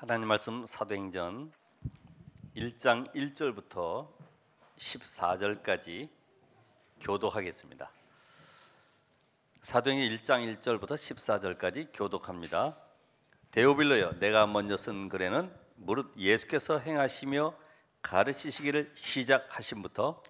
하나님 말씀 사도행전 1장 1절부터 14절까지 교독하겠습니다. 사도행전 1장 1절부터 14절까지 교독합니다. 데오빌로여, 내가 먼저 쓴 글에는 무릇 예수께서 행하시며 가르치시기를 시작하심부터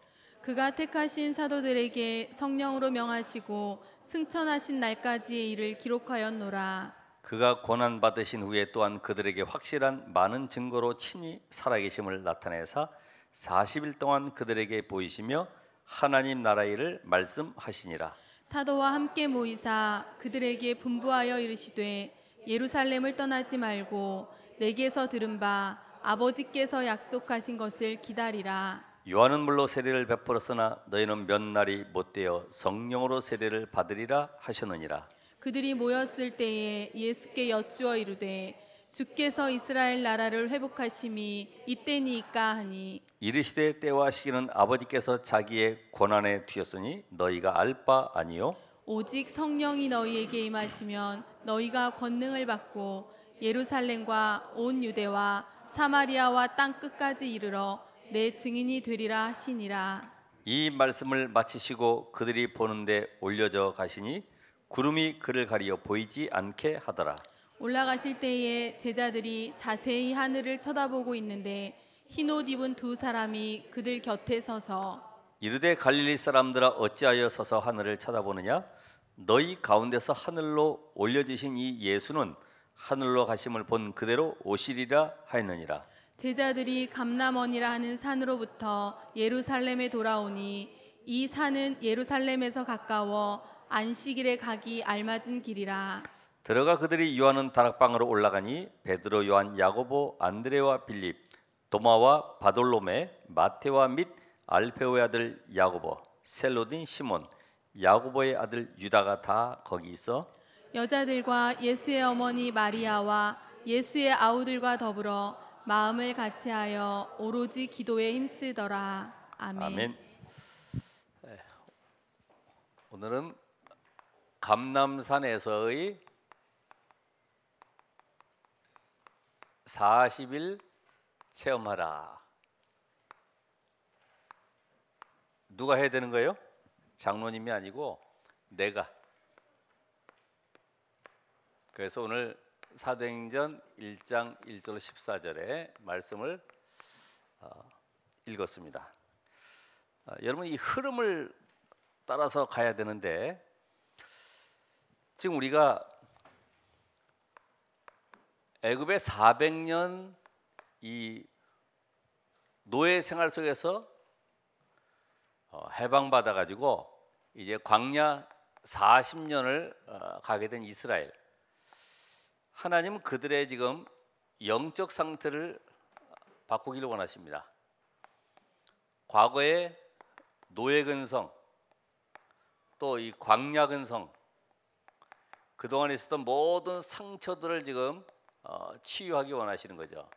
그가 택하신 사도들에게 성령으로 명하시고 승천하신 날까지의 일을 기록하였노라. 그가 고난 받으신 후에 또한 그들에게 확실한 많은 증거로 친히 살아계심을 나타내사 40일 동안 그들에게 보이시며 하나님 나라의 일을 말씀하시니라. 사도와 함께 모이사 그들에게 분부하여 이르시되 예루살렘을 떠나지 말고 내게서 들은 바 아버지께서 약속하신 것을 기다리라. 요한은 물로 세례를 베풀었으나 너희는 몇 날이 못되어 성령으로 세례를 받으리라 하셨느니라. 그들이 모였을 때에 예수께 여쭈어 이르되 주께서 이스라엘 나라를 회복하심이 이때니이까 하니 이르시되 때와 시기는 아버지께서 자기의 권한에 두셨으니 너희가 알 바 아니요. 오직 성령이 너희에게 임하시면 너희가 권능을 받고 예루살렘과 온 유대와 사마리아와 땅 끝까지 이르러 내 증인이 되리라 하시니라. 이 말씀을 마치시고 그들이 보는데 올려져 가시니 구름이 그를 가리어 보이지 않게 하더라. 올라가실 때에 제자들이 자세히 하늘을 쳐다보고 있는데 흰옷 입은 두 사람이 그들 곁에 서서 이르되 갈릴리 사람들아 어찌하여 서서 하늘을 쳐다보느냐? 너희 가운데서 하늘로 올려지신 이 예수는 하늘로 가심을 본 그대로 오시리라 하였느니라. 제자들이 감람원이라 하는 산으로부터 예루살렘에 돌아오니 이 산은 예루살렘에서 가까워 안식일에 가기 알맞은 길이라. 들어가 그들이 요하는 다락방으로 올라가니 베드로, 요한, 야고보, 안드레와 빌립, 도마와 바돌로메, 마테와 및 알페오의 아들 야고보, 셀로딘 시몬, 야고보의 아들 유다가 다 거기 있어 여자들과 예수의 어머니 마리아와 예수의 아우들과 더불어 마음을 같이하여 오로지 기도에 힘쓰더라. 아멘. 아멘. 오늘은 감람산에서의 40일 체험하라. 누가 해야 되는 거예요? 장로님이 아니고 내가. 그래서 오늘 사도행전 1장 1절 14절의 말씀을 읽었습니다. 여러분, 이 흐름을 따라서 가야 되는데 지금 우리가 애굽의 400년 이 노예 생활 속에서 해방받아 가지고 이제 광야 40년을 가게 된 이스라엘. 하나님은 그들의 지금 영적 상태를 바꾸기를 원하십니다. 과거의 노예 근성, 또 이 광야 근성, 그동안 있었던 모든 상처들을 지금 치유하기 원하시는 거죠.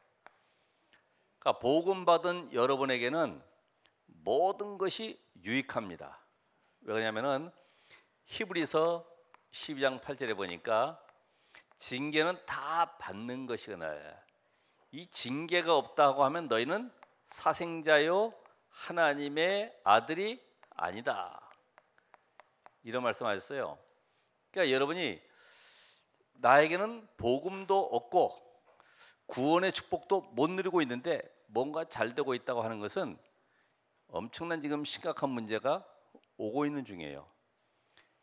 그러니까 복음 받은 여러분에게는 모든 것이 유익합니다. 왜 그러냐면은 히브리서 12장 8절에 보니까 징계는 다 받는 것이거늘 이 징계가 없다고 하면 너희는 사생자요 하나님의 아들이 아니다. 이런 말씀하셨어요. 그러니까 여러분이 나에게는 복음도 없고 구원의 축복도 못 누리고 있는데 뭔가 잘 되고 있다고 하는 것은 엄청난 지금 심각한 문제가 오고 있는 중이에요.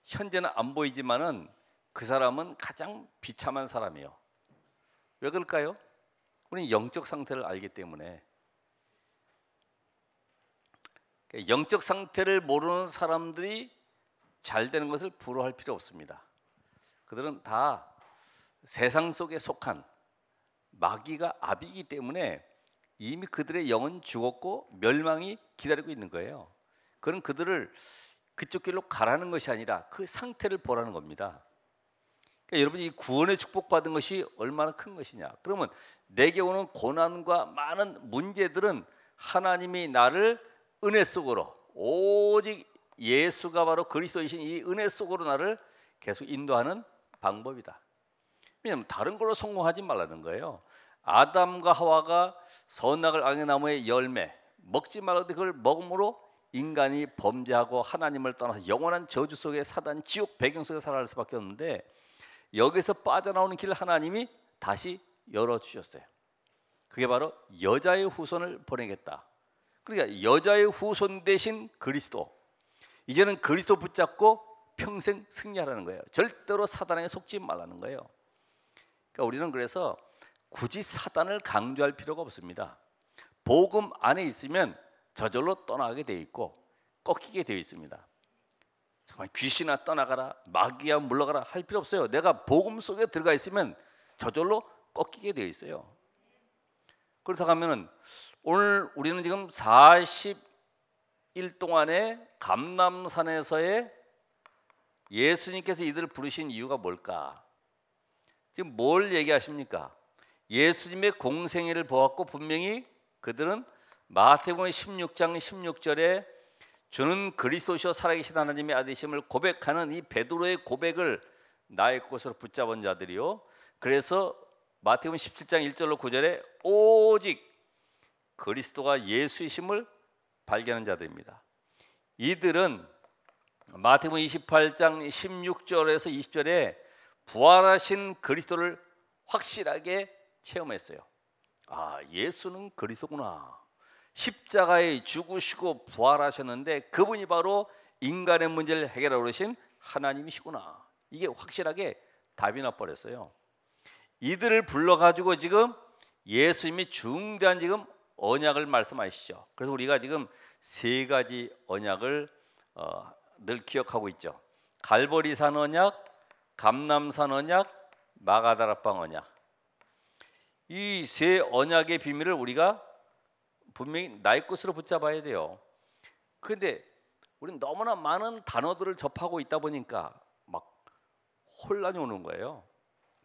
현재는 안 보이지만은 그 사람은 가장 비참한 사람이에요. 왜 그럴까요? 우리는 영적 상태를 알기 때문에. 영적 상태를 모르는 사람들이 잘 되는 것을 부러워할 필요 없습니다. 그들은 다 세상 속에 속한 마귀가 아비이기 때문에 이미 그들의 영은 죽었고 멸망이 기다리고 있는 거예요. 그런 그들을 그쪽 길로 가라는 것이 아니라 그 상태를 보라는 겁니다. 그러니까 여러분이 이 구원의 축복받은 것이 얼마나 큰 것이냐. 그러면 내게 오는 고난과 많은 문제들은 하나님이 나를 은혜 속으로, 오직 예수가 바로 그리스도이신 이 은혜 속으로 나를 계속 인도하는 방법이다. 왜냐하면 다른 걸로 성공하지 말라는 거예요. 아담과 하와가 선악을 악의 나무의 열매 먹지 말라고 그걸 먹음으로 인간이 범죄하고 하나님을 떠나서 영원한 저주 속에 사단 지옥 배경 속에 살아갈 수밖에 없는데, 여기서 빠져나오는 길을 하나님이 다시 열어주셨어요. 그게 바로 여자의 후손을 보내겠다. 그러니까 여자의 후손 대신 그리스도, 이제는 그리스도 붙잡고 평생 승리하라는 거예요. 절대로 사단에게 속지 말라는 거예요. 그러니까 우리는 그래서 굳이 사단을 강조할 필요가 없습니다. 복음 안에 있으면 저절로 떠나게 되어 있고 꺾이게 되어 있습니다. 정말 귀신아 떠나가라, 마귀야 물러가라 할 필요 없어요. 내가 복음 속에 들어가 있으면 저절로 꺾이게 되어 있어요. 그렇다고 하면은 오늘 우리는 지금 40일 동안에 감람산에서의 예수님께서 이들을 부르신 이유가 뭘까? 지금 뭘 얘기하십니까? 예수님의 공생애를 보았고 분명히 그들은 마태복음 16장 16절에 주는 그리스도시요 살아계신 하나님의 아들이심을 고백하는 이 베드로의 고백을 나의 것으로 붙잡은 자들이요, 그래서 마태복음 17장 1절로 9절에 오직 그리스도가 예수이심을 발견한 자들입니다. 이들은 마태복음 28장 16절에서 20절에 부활하신 그리스도를 확실하게 체험했어요. 아, 예수는 그리스도구나. 십자가에 죽으시고 부활하셨는데 그분이 바로 인간의 문제를 해결하러 오신 하나님이시구나. 이게 확실하게 답이 나버렸어요. 이들을 불러가지고 지금 예수님이 중대한 지금 언약을 말씀하시죠. 그래서 우리가 지금 세 가지 언약을 늘 기억하고 있죠. 갈보리산 언약, 감람산 언약, 마가다락방 언약. 이 세 언약의 비밀을 우리가 분명히 나의 것으로 붙잡아야 돼요. 그런데 우리는 너무나 많은 단어들을 접하고 있다 보니까 막 혼란이 오는 거예요.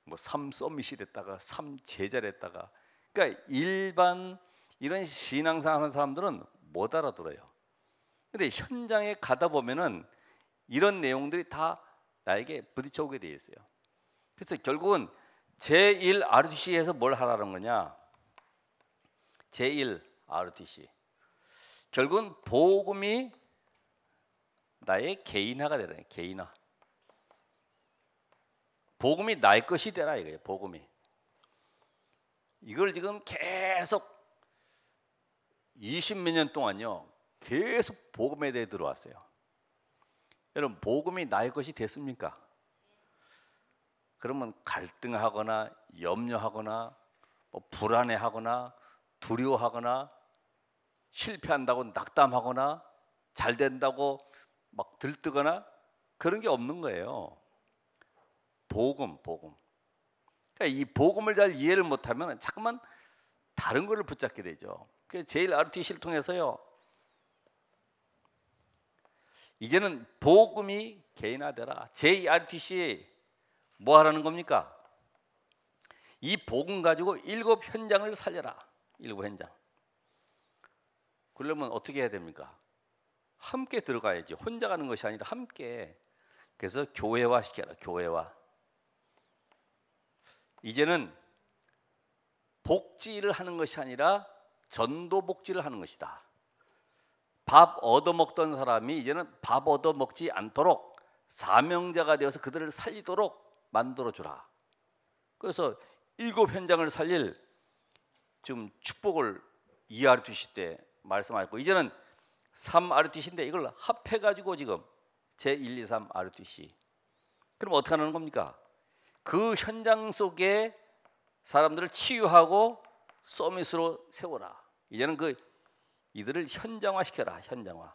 뭐 삼서밋이 됐다가 삼제자를 했다가, 그러니까 일반 이런 신앙생활 하는 사람들은 못 알아들어요. 근데 현장에 가다 보면은 이런 내용들이 다 나에게 부딪혀 오게 돼 있어요. 그래서 결국은 제1 RUTC에서 뭘 하라는 거냐? 제1 RUTC. 결국은 복음이 나의 개인화가 되라. 개인화. 복음이 나의 것이 되라 이거예요. 복음이. 이걸 지금 계속 20몇 년 동안요, 계속 복음에 대해 들어왔어요. 여러분, 복음이 나의 것이 됐습니까? 그러면 갈등하거나 염려하거나 뭐 불안해하거나 두려워하거나 실패한다고 낙담하거나 잘 된다고 막 들뜨거나 그런 게 없는 거예요. 복음. 그러니까 이 복음을 잘 이해를 못하면 자꾸만 다른 거를 붙잡게 되죠. 그래서 제일 RUTC를 통해서요, 이제는 복음이 개인화되라. 제2RUTC 뭐 하라는 겁니까? 이 복음 가지고 7 현장을 살려라. 7 현장. 그러려면 어떻게 해야 됩니까? 함께 들어가야지. 혼자 가는 것이 아니라 함께. 그래서 교회화 시켜라. 교회화. 이제는 복지를 하는 것이 아니라 전도 복지를 하는 것이다. 밥 얻어먹던 사람이 이제는 밥 얻어먹지 않도록 사명자가 되어서 그들을 살리도록 만들어주라. 그래서 7 현장을 살릴 지금 축복을 2RUTC 때 말씀하셨고, 이제는 3RUTC인데 이걸 합해가지고 지금 제1, 2, 3RUTC. 그럼 어떻게 하는 겁니까? 그 현장 속에 사람들을 치유하고 서밋으로 세워라. 이제는 이들을 현장화시켜라. 현장화.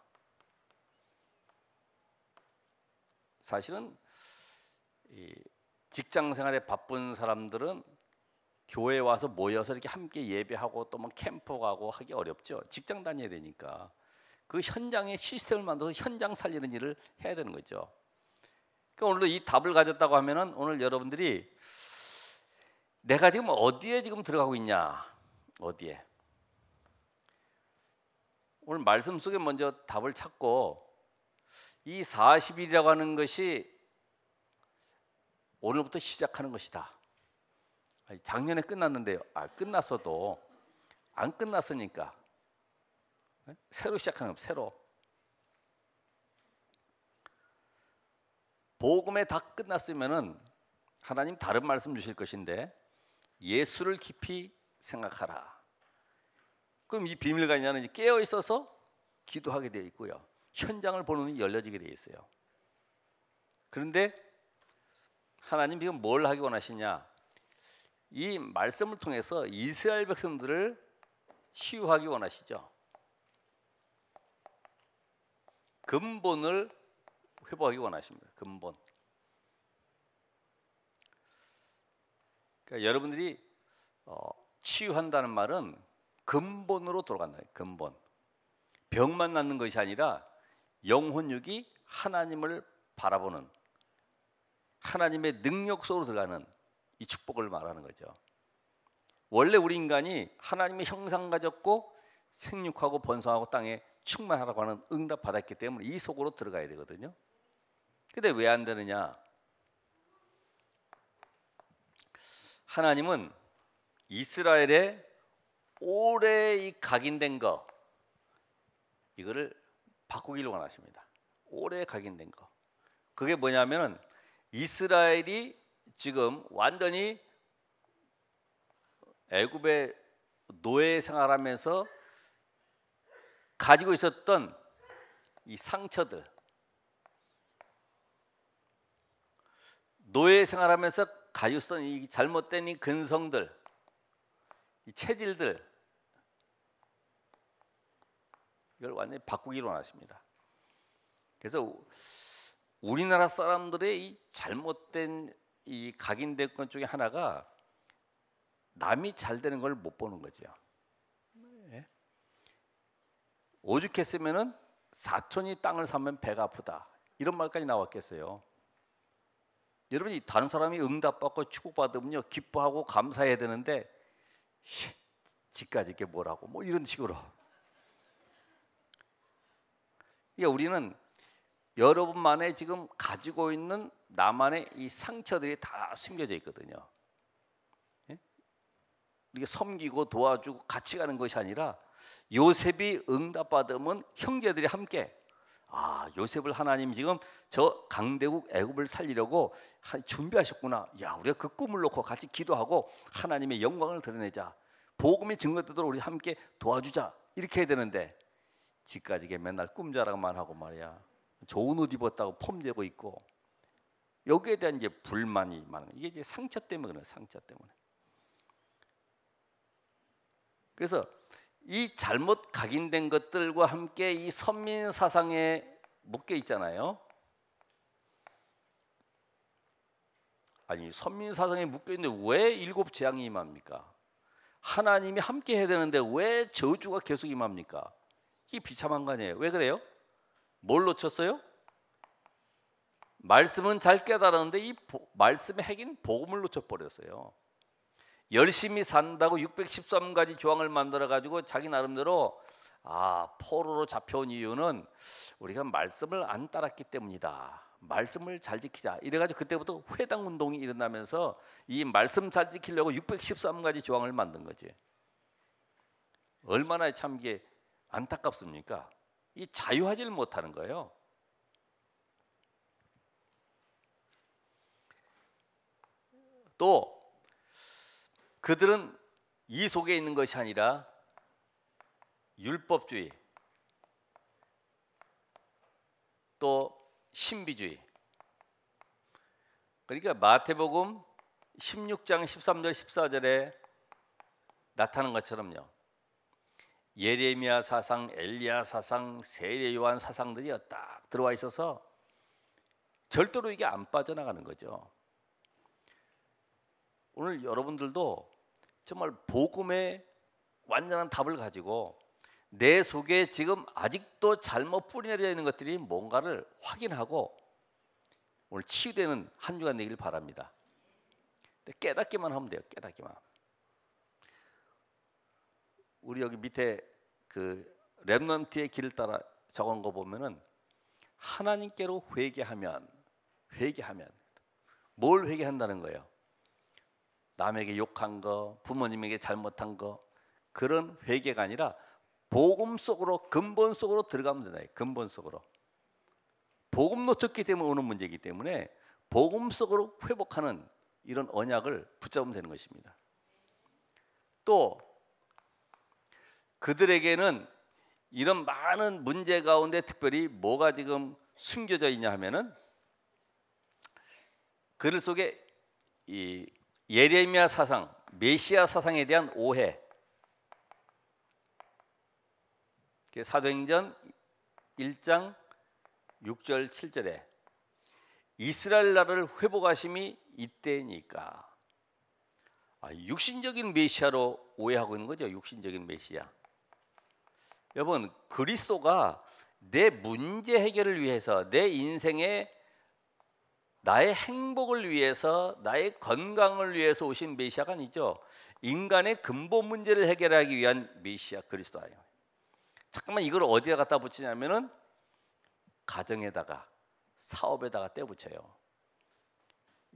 사실은 이 직장 생활에 바쁜 사람들은 교회에 와서 모여서 이렇게 함께 예배하고 또 막 캠프 가고 하기 어렵죠. 직장 다녀야 되니까. 그 현장에 시스템을 만들어서 현장 살리는 일을 해야 되는 거죠. 그러니까 오늘도 이 답을 가졌다고 하면은 오늘 여러분들이 내가 지금 어디에 지금 들어가고 있냐? 어디에? 오늘 말씀 속에 먼저 답을 찾고, 이 40일이라고 하는 것이 오늘부터 시작하는 것이다. 아니, 작년에 끝났는데요. 끝났어도 안 끝났으니까 새로 시작하는 거 새로. 복음에 다 끝났으면은 하나님 다른 말씀 주실 것인데 예수를 깊이 생각하라. 그럼 이 비밀관계는 깨어 있어서 기도하게 되어 있고요. 현장을 보는 눈이 열려지게 되어 있어요. 그런데 하나님 지금 뭘 하기 원하시냐? 이 말씀을 통해서 이스라엘 백성들을 치유하기 원하시죠. 근본을 회복하기 원하십니다. 근본. 그러니까 여러분들이 치유한다는 말은 근본으로 돌아간다. 근본. 병만 낫는 것이 아니라 영혼육이 하나님을 바라보는 하나님의 능력 속으로 들어가는 이 축복을 말하는 거죠. 원래 우리 인간이 하나님의 형상 가졌고 생육하고 번성하고 땅에 충만하라고 하는 응답 받았기 때문에 이 속으로 들어가야 되거든요. 근데 왜 안 되느냐? 하나님은 이스라엘의 오래 이 각인된 거 이거를 바꾸기를 원하십니다. 오래 각인된 거. 그게 뭐냐면은 이스라엘이 지금 완전히 애굽의 노예 생활하면서 가지고 있었던 이 상처들, 노예 생활하면서 가지고 있었던 이 잘못된 이 근성들, 이 체질들, 이걸 완전히 바꾸기로 원하십니다. 그래서 우리나라 사람들의 이 잘못된 이 각인된 것 중에 하나가 남이 잘 되는 걸 못 보는 거죠. 예? 오죽했으면은 사촌이 땅을 사면 배가 아프다 이런 말까지 나왔겠어요. 여러분이 다른 사람이 응답받고 축복받으면요 기뻐하고 감사해야 되는데 지까지 게 뭐라고 뭐 이런 식으로. 그러니까 우리는 여러분만의 지금 가지고 있는 나만의 이 상처들이 다 숨겨져 있거든요. 예? 이게 섬기고 도와주고 같이 가는 것이 아니라 요셉이 응답받으면 형제들이 함께 요셉을 하나님 지금 저 강대국 애굽을 살리려고 준비하셨구나. 야, 우리가 그 꿈을 놓고 같이 기도하고 하나님의 영광을 드러내자. 복음이 증거되도록 우리 함께 도와주자. 이렇게 해야 되는데 지까지게 맨날 꿈자랑만 하고 말이야. 좋은 옷 입었다고 폼재고 있고 여기에 대한 이제 불만이 많은 이게 이제 상처 때문에 그래요. 상처 때문에. 그래서 이 잘못 각인된 것들과 함께 이 선민 사상에 묶여 있잖아요. 아니 선민 사상에 묶여 있는데 왜 일곱 재앙이 임합니까? 하나님이 함께 해야 되는데 왜 저주가 계속 임합니까? 이게 비참한 거 아니에요? 왜 그래요? 뭘 놓쳤어요? 말씀은 잘 깨달았는데 이 말씀의 핵인 복음을 놓쳐버렸어요. 열심히 산다고 613가지 조항을 만들어 가지고 자기 나름대로 포로로 잡혀온 이유는 우리가 말씀을 안 따랐기 때문이다. 말씀을 잘 지키자. 이래가지고 그때부터 회당 운동이 일어나면서 이 말씀 잘 지키려고 613가지 조항을 만든 거지. 얼마나 참 이게 안타깝습니까? 이 자유하지를 못하는 거예요. 또 그들은 이 속에 있는 것이 아니라 율법주의, 또 신비주의. 그러니까 마태복음 16장 13절 14절에 나타난 것처럼요. 예레미야 사상, 엘리야 사상, 세례 요한 사상들이 딱 들어와 있어서 절대로 이게 안 빠져나가는 거죠. 오늘 여러분들도 정말 복음의 완전한 답을 가지고 내 속에 지금 아직도 잘못 뿌리내려 있는 것들이 뭔가를 확인하고 오늘 치유되는 한 주간 되길 바랍니다. 깨닫기만 하면 돼요. 깨닫기만. 우리 여기 밑에 그 렘넌트의 길을 따라 적은 거 보면은 하나님께로 회개하면 뭘 회개한다는 거예요? 남에게 욕한 거, 부모님에게 잘못한 거, 그런 회개가 아니라 복음 속으로, 근본 속으로 들어가면 된다. 근본 속으로. 복음 놓쳤기 때문에 오는 문제이기 때문에 복음 속으로 회복하는 이런 언약을 붙잡으면 되는 것입니다. 또 그들에게는 이런 많은 문제 가운데 특별히 뭐가 지금 숨겨져 있냐 하면은, 그들 속에 이 예레미야 사상, 메시아 사상에 대한 오해. 사도행전 1장 6절 7절에 이스라엘 나라를 회복하심이 이때니까, 육신적인 메시아로 오해하고 있는 거죠. 육신적인 메시아. 여러분, 그리스도가 내 문제 해결을 위해서, 내 인생에 나의 행복을 위해서, 나의 건강을 위해서 오신 메시아가 아니죠. 인간의 근본 문제를 해결하기 위한 메시아 그리스도예요. 잠깐만 이걸 어디에 갖다 붙이냐면은 가정에다가, 사업에다가 떼붙여요.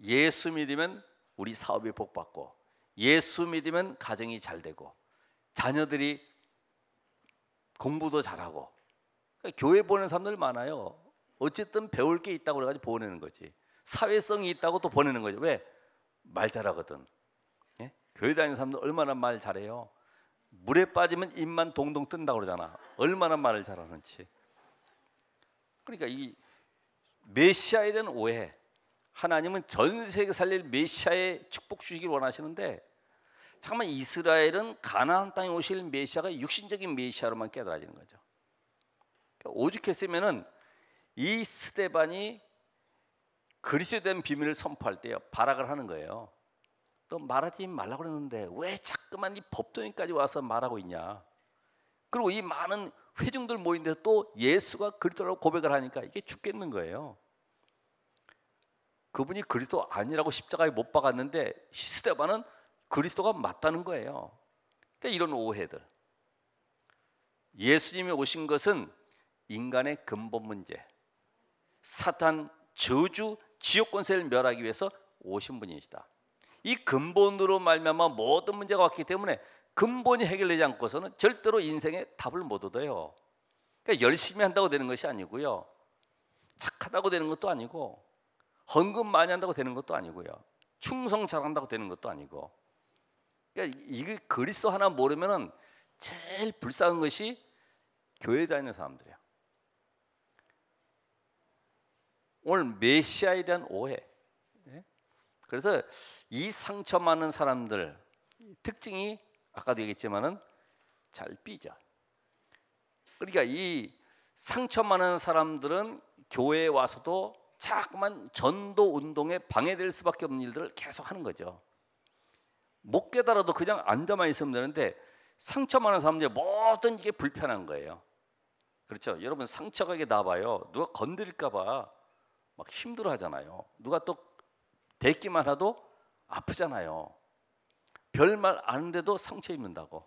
예수 믿으면 우리 사업이 복받고, 예수 믿으면 가정이 잘 되고, 자녀들이 공부도 잘하고. 그러니까 교회 보내는 사람들 많아요. 어쨌든 배울 게 있다고 그래가지고 보내는 거지. 사회성이 있다고 또 보내는 거죠. 왜? 말 잘하거든. 예? 교회 다니는 사람들 얼마나 말 잘해요. 물에 빠지면 입만 동동 뜬다고 그러잖아. 얼마나 말을 잘하는지. 그러니까 이 메시아에 대한 오해. 하나님은 전 세계 살릴 메시아의 축복 주시길 원하시는데, 잠깐만 이스라엘은 가나안 땅에 오실 메시아가 육신적인 메시아로만 깨달아지는 거죠. 그러니까 오죽했으면은 이 스데반이 그리스도에 대한 비밀을 선포할 때요, 발악을 하는 거예요. 또 말하지 말라고 그랬는데 왜 자꾸만 이 법도인까지 와서 말하고 있냐. 그리고 이 많은 회중들 모인 데서 또 예수가 그리스도라고 고백을 하니까 이게 죽겠는 거예요. 그분이 그리스도 아니라고 십자가에 못 박았는데 스데반은 그리스도가 맞다는 거예요. 그러니까 이런 오해들. 예수님이 오신 것은 인간의 근본 문제, 사탄, 저주, 지옥 권세를 멸하기 위해서 오신 분이시다. 이 근본으로 말미암아 모든 문제가 왔기 때문에 근본이 해결되지 않고서는 절대로 인생에 답을 못 얻어요. 그러니까 열심히 한다고 되는 것이 아니고요, 착하다고 되는 것도 아니고, 헌금 많이 한다고 되는 것도 아니고요, 충성 잘한다고 되는 것도 아니고. 그러니까 이게 그리스도 하나 모르면은 제일 불쌍한 것이 교회 다니는 사람들이에요. 오늘 메시아에 대한 오해. 그래서 이 상처 많은 사람들 특징이 아까도 얘기했지만은 잘 삐져. 그러니까 이 상처 많은 사람들은 교회에 와서도 자꾸만 전도 운동에 방해될 수밖에 없는 일들을 계속 하는 거죠. 못 깨달아도 그냥 앉아만 있으면 되는데 상처 많은 사람들이 뭐든 이게 불편한 거예요. 그렇죠? 여러분, 상처가 이게 나봐요. 누가 건드릴까봐 막 힘들어하잖아요. 누가 또 대기만 하도 아프잖아요. 별말 아는데도 상처 입는다고.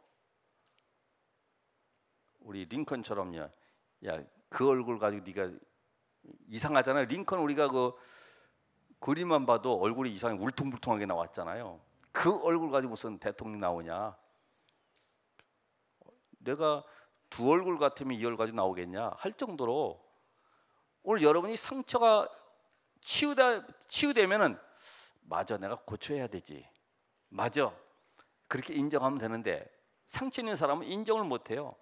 우리 링컨처럼요. 야, 그 얼굴 가지고 네가 이상하잖아요. 링컨 우리가 그 그림만 봐도 얼굴이 이상하게 울퉁불퉁하게 나왔잖아요. 그 얼굴 가지고 무슨 대통령 나오냐? 내가 두 얼굴 같으면 이 얼굴 가지고 나오겠냐? 할 정도로 오늘 여러분이 상처가 치유되면은 맞아, 내가 고쳐야 되지. 맞아, 그렇게 인정하면 되는데 상처 있는 사람은 인정을 못해요.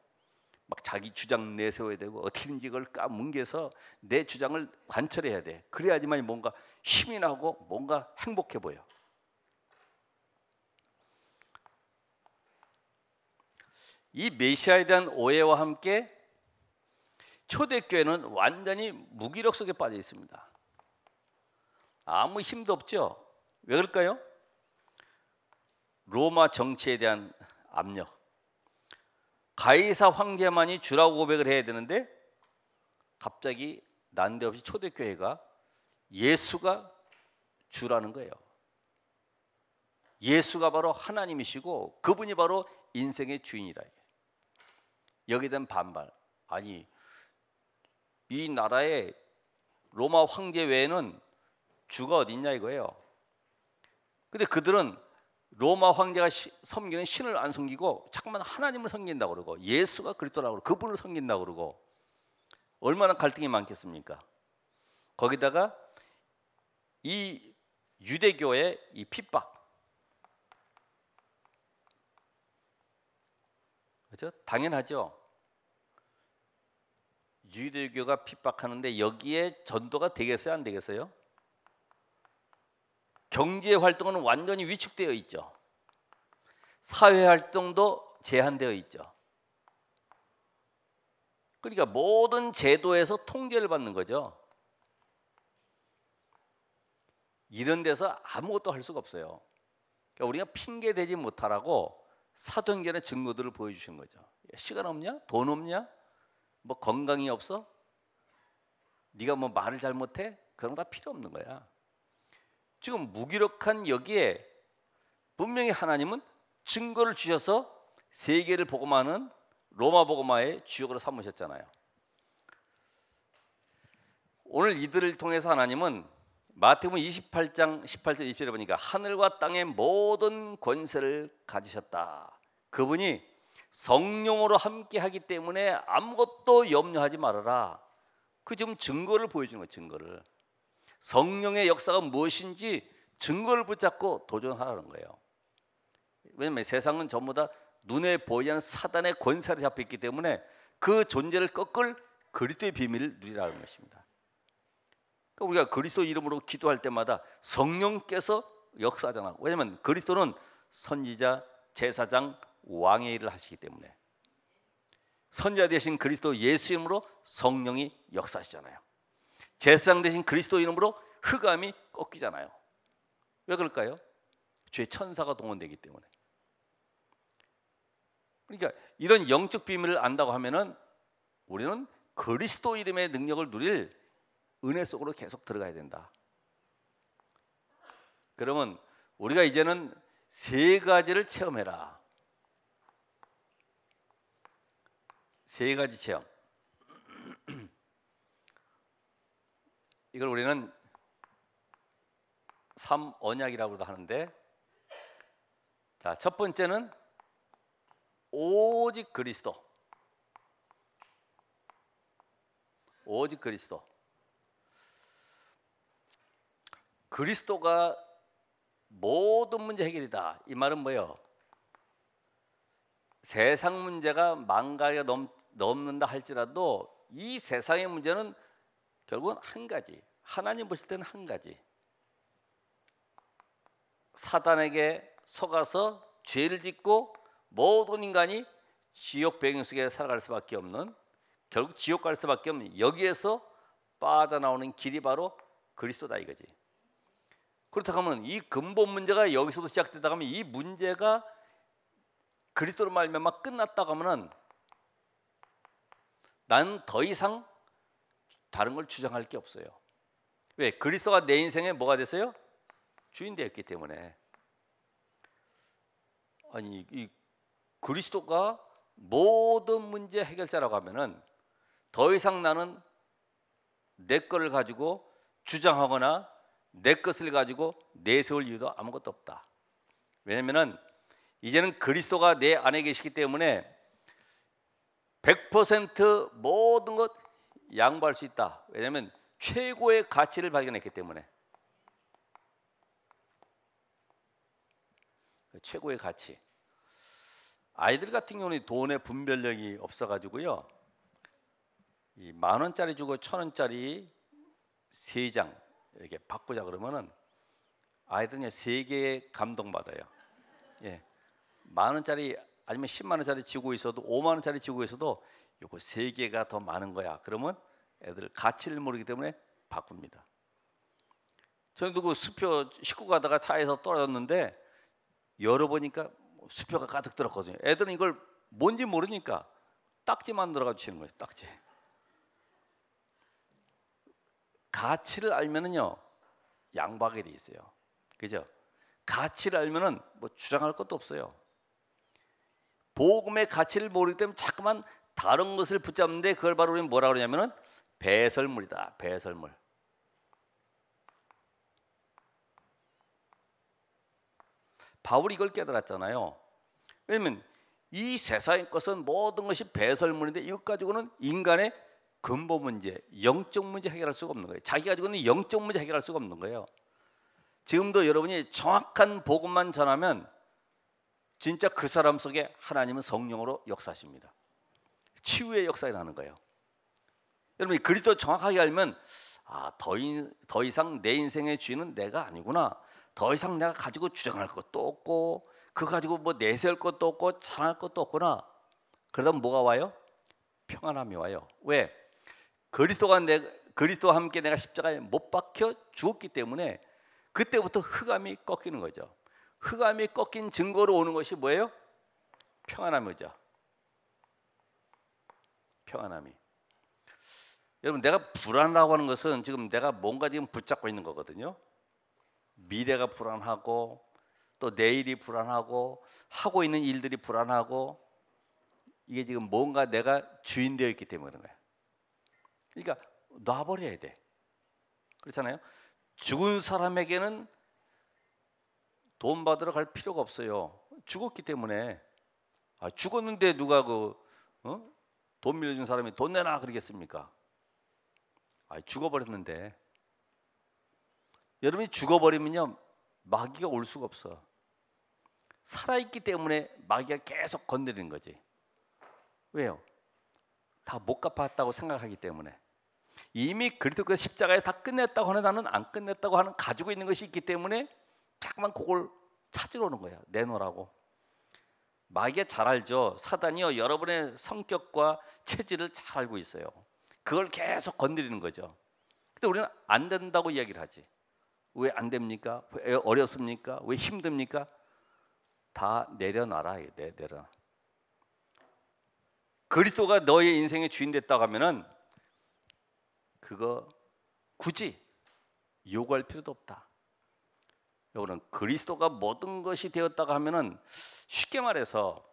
막 자기 주장 내세워야 되고 어떻게든지 이걸 까뭉개서 내 주장을 관철해야 돼. 그래야지만 뭔가 힘이 나고 뭔가 행복해 보여. 이 메시아에 대한 오해와 함께 초대교회는 완전히 무기력 속에 빠져 있습니다. 아무 힘도 없죠. 왜 그럴까요? 로마 정치에 대한 압력. 가이사 황제만이 주라고 고백을 해야 되는데 갑자기 난데없이 초대교회가 예수가 주라는 거예요. 예수가 바로 하나님이시고 그분이 바로 인생의 주인이라. 여기에 대한 반발. 아니, 이 나라에 로마 황제 외에는 주가 어디 있냐 이거예요. 근데 그들은 로마 황제가 섬기는 신을 안 섬기고 자꾸만 하나님을 섬긴다고 그러고 예수가 그리스도라고 그러고 그분을 섬긴다고 그러고 얼마나 갈등이 많겠습니까? 거기다가 이 유대교의 이 핍박, 그렇죠? 당연하죠. 유대교가 핍박하는데 여기에 전도가 되겠어요, 안 되겠어요? 경제 활동은 완전히 위축되어 있죠. 사회 활동도 제한되어 있죠. 그러니까 모든 제도에서 통제를 받는 거죠. 이런 데서 아무것도 할 수가 없어요. 그러니까 우리가 핑계 대지 못하라고 사도행전의 증거들을 보여주신 거죠. 시간 없냐? 돈 없냐? 뭐 건강이 없어? 네가 뭐 말을 잘못해? 그런 거 다 필요 없는 거야. 지금 무기력한 여기에 분명히 하나님은 증거를 주셔서 세계를 복음하는 로마 복음화의 주역으로 삼으셨잖아요. 오늘 이들을 통해서 하나님은 마태복음 28장 18절 20절에 보니까 하늘과 땅의 모든 권세를 가지셨다. 그분이 성령으로 함께 하기 때문에 아무것도 염려하지 말아라. 그 지금 증거를 보여주는 거예요. 증거를. 성령의 역사가 무엇인지 증거를 붙잡고 도전하라는 거예요. 왜냐하면 세상은 전부 다 눈에 보이지 않는 사단의 권세를 잡혀 있기 때문에 그 존재를 꺾을 그리스도의 비밀을 누리라는 것입니다. 그러니까 우리가 그리스도 이름으로 기도할 때마다 성령께서 역사하잖아. 왜냐하면 그리스도는 선지자, 제사장, 왕의 일을 하시기 때문에 선지자 되신 그리스도 예수 이름으로 성령이 역사하시잖아요. 제사장 되신 그리스도 이름으로 흑암이 꺾이잖아요. 왜 그럴까요? 주의 천사가 동원되기 때문에. 그러니까 이런 영적 비밀을 안다고 하면은 우리는 그리스도 이름의 능력을 누릴 은혜 속으로 계속 들어가야 된다. 그러면 우리가 이제는 세 가지를 체험해라. 세 가지 체험. 이걸 우리는 삼언약이라고도 하는데, 자, 첫 번째는 오직 그리스도. 오직 그리스도. 그리스도가 모든 문제 해결이다. 이 말은 뭐예요? 세상 문제가 망가게 넘는다 할지라도 이 세상의 문제는 결국은 한 가지. 하나님 보실 때는 한 가지. 사단에게 속아서 죄를 짓고 모든 인간이 지옥 배경 속에 살아갈 수밖에 없는, 결국 지옥 갈 수밖에 없는, 여기에서 빠져나오는 길이 바로 그리스도다 이거지. 그렇다고 하면 이 근본 문제가 여기서부터 시작되다 하면 이 문제가 그리스도로 말미암아 끝났다고 하면은 나는 더 이상 다른 걸 주장할 게 없어요. 왜? 그리스도가 내 인생에 뭐가 됐어요? 주인 되었기 때문에. 아니, 이 그리스도가 모든 문제 해결자라고 하면은 더 이상 나는 내 거를 가지고 주장하거나 내 것을 가지고 내세울 이유도 아무것도 없다. 왜냐면은 이제는 그리스도가 내 안에 계시기 때문에 100% 모든 것 양보할 수 있다. 왜냐하면 최고의 가치를 발견했기 때문에. 최고의 가치. 아이들 같은 경우는 돈의 분별력이 없어가지고요, 이 10,000원짜리 주고 1,000원짜리 3장 이렇게 바꾸자 그러면은 아이들은 3개의 감동받아요. 예, 10,000원짜리 아니면 100,000원짜리 지고 있어도 50,000원짜리 지고 있어도 요거 3개가 더 많은 거야. 그러면 애들 가치를 모르기 때문에 바꿉니다. 저희도 그 수표 싣고 가다가 차에서 떨어졌는데 열어보니까 수표가 가득 들었거든요. 애들은 이걸 뭔지 모르니까 딱지 만들어가지고 치는 거예요. 딱지. 가치를 알면은요 양보하게 돼 있어요. 그죠? 가치를 알면은 뭐 주장할 것도 없어요. 복음의 가치를 모르기 때문에 자꾸만 다른 것을 붙잡는데 그걸 바로 우리는 뭐라 그러냐면은 배설물이다. 배설물. 바울이 이걸 깨달았잖아요. 왜냐면 이 세상의 것은 모든 것이 배설물인데 이것 가지고는 인간의 근본 문제, 영적 문제 해결할 수가 없는 거예요. 자기 가지고는 영적 문제 해결할 수가 없는 거예요. 지금도 여러분이 정확한 복음만 전하면 진짜 그 사람 속에 하나님은 성령으로 역사하십니다. 치유의 역사가 나는 거예요. 여러분이 그리스도 정확하게 알면 더 이상 내 인생의 주인은 내가 아니구나. 더 이상 내가 가지고 주장할 것도 없고 그거 가지고 뭐 내세울 것도 없고 자랑할 것도 없구나. 그러다 뭐가 와요? 평안함이 와요. 왜? 그리스도와 함께 내가 십자가에 못 박혀 죽었기 때문에 그때부터 흑암이 꺾이는 거죠. 흑암이 꺾인 증거로 오는 것이 뭐예요? 평안함이죠. 평안함이. 여러분, 내가 불안하다고 하는 것은 지금 내가 뭔가 지금 붙잡고 있는 거거든요. 미래가 불안하고 또 내일이 불안하고 하고 있는 일들이 불안하고 이게 지금 뭔가 내가 주인 되어 있기 때문에 그런 거예요. 그러니까 놔버려야 돼. 그렇잖아요. 죽은 사람에게는 돈 받으러 갈 필요가 없어요. 죽었기 때문에. 죽었는데 누가 돈 빌려준 사람이 돈 내놔 그러겠습니까? 죽어버렸는데. 여러분이 죽어버리면요 마귀가 올 수가 없어. 살아있기 때문에 마귀가 계속 건드리는 거지. 왜요? 다 못 갚았다고 생각하기 때문에. 이미 그리스도 그 십자가에 다 끝냈다고 하는 나는 안 끝냈다고 하는 가지고 있는 것이 있기 때문에 자꾸만 그걸 찾으러 오는 거야. 내놓으라고. 마귀가 잘 알죠. 사단이요 여러분의 성격과 체질을 잘 알고 있어요. 그걸 계속 건드리는 거죠. 근데 우리는 안 된다고 이야기를 하지. 왜 안 됩니까? 왜 어렵습니까? 왜 힘듭니까? 다 내려놔라. 내려놔. 그리스도가 너의 인생의 주인 됐다고 하면은 그거 굳이 요구할 필요도 없다. 여러분, 그리스도가 모든 것이 되었다고 하면은 쉽게 말해서